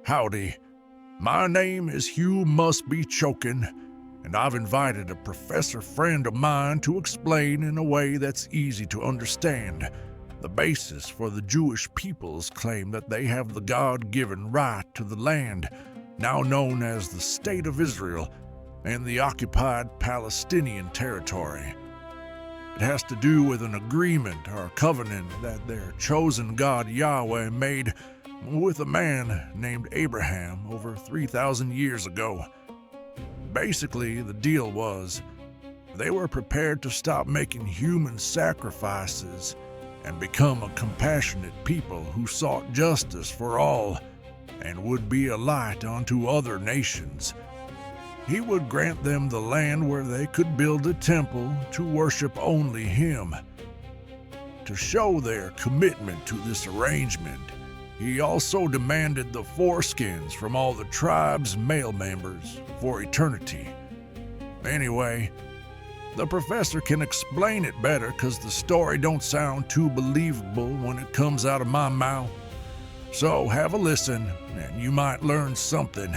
Howdy. My name is Hugh Must Be Chokin', and I've invited a professor friend of mine to explain in a way that's easy to understand the basis for the Jewish people's claim that they have the God-given right to the land, now known as the State of Israel, and the occupied Palestinian territory. It has to do with an agreement or covenant that their chosen God Yahweh made with a man named Abraham over 3,000 years ago. Basically, the deal was they were prepared to stop making human sacrifices and become a compassionate people who sought justice for all and would be a light unto other nations. He would grant them the land where they could build a temple to worship only him. To show their commitment to this arrangement, he also demanded the foreskins from all the tribe's male members for eternity. Anyway, the professor can explain it better because the story don't sound too believable when it comes out of my mouth. So have a listen, and you might learn something.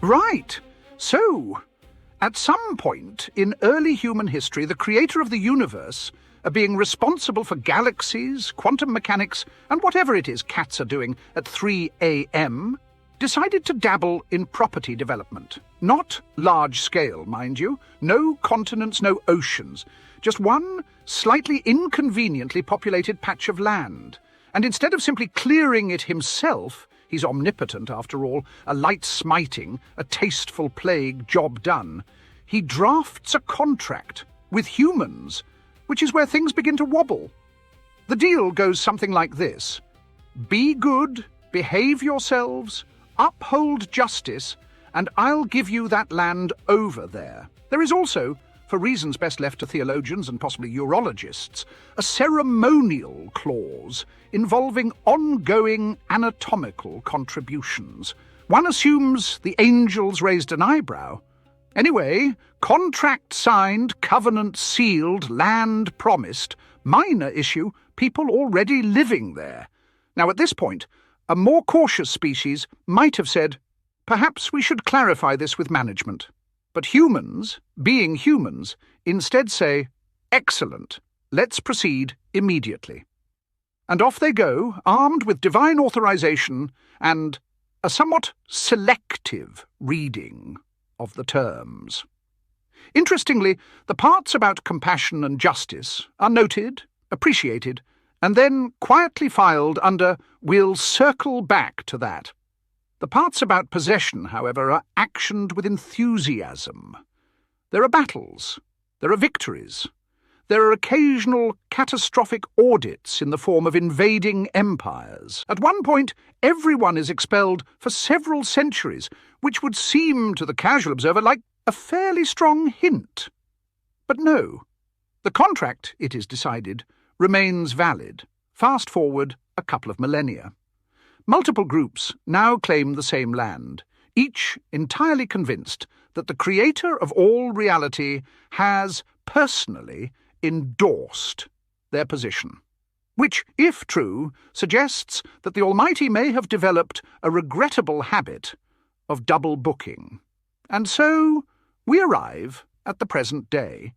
Right. So, at some point in early human history, the creator of the universe, a being responsible for galaxies, quantum mechanics, and whatever it is cats are doing at 3 a.m., decided to dabble in property development. Not large-scale, mind you. No continents, no oceans. Just one slightly inconveniently populated patch of land. And instead of simply clearing it himself, he's omnipotent, after all, a light smiting, a tasteful plague job done, he drafts a contract with humans, which is where things begin to wobble. The deal goes something like this: be good, behave yourselves, uphold justice, and I'll give you that land over there. There is also, for reasons best left to theologians and possibly urologists, a ceremonial clause involving ongoing anatomical contributions. One assumes the angels raised an eyebrow. Anyway, contract signed, covenant sealed, land promised, minor issue, people already living there. Now at this point, a more cautious species might have said, perhaps we should clarify this with management. But humans, being humans, instead say, excellent, let's proceed immediately. And off they go, armed with divine authorization and a somewhat selective reading of the terms. Interestingly, the parts about compassion and justice are noted, appreciated, and then quietly filed under "we'll circle back to that." The parts about possession, however, are actioned with enthusiasm. There are battles, there are victories, there are occasional catastrophic audits in the form of invading empires. At one point, everyone is expelled for several centuries, which would seem to the casual observer like a fairly strong hint. But no, the contract, it is decided, remains valid. Fast forward a couple of millennia. Multiple groups now claim the same land, each entirely convinced that the creator of all reality has personally endorsed their position, which, if true, suggests that the Almighty may have developed a regrettable habit of double booking. And so we arrive at the present day,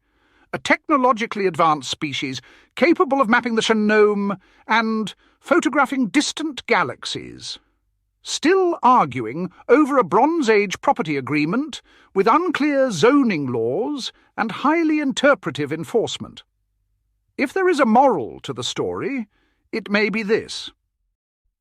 a technologically advanced species capable of mapping the genome and photographing distant galaxies. still arguing over a Bronze Age property agreement with unclear zoning laws and highly interpretive enforcement. If there is a moral to the story, it may be this: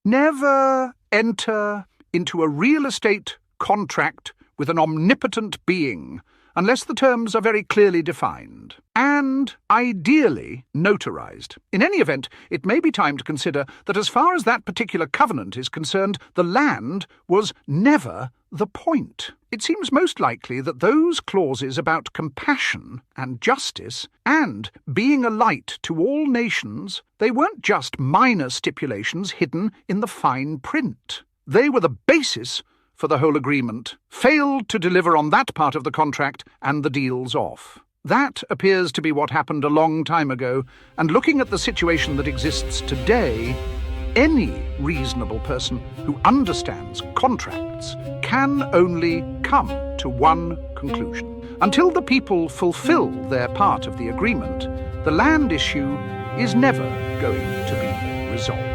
never enter into a real estate contract with an omnipotent being unless the terms are very clearly defined and, ideally, notarized. In any event, it may be time to consider that as far as that particular covenant is concerned, the land was never the point. It seems most likely that those clauses about compassion and justice and being a light to all nations, they weren't just minor stipulations hidden in the fine print. They were the basis for the whole agreement, failed to deliver on that part of the contract, and the deal's off. That appears to be what happened a long time ago, and looking at the situation that exists today, any reasonable person who understands contracts can only come to one conclusion. Until the people fulfill their part of the agreement, the land issue is never going to be resolved.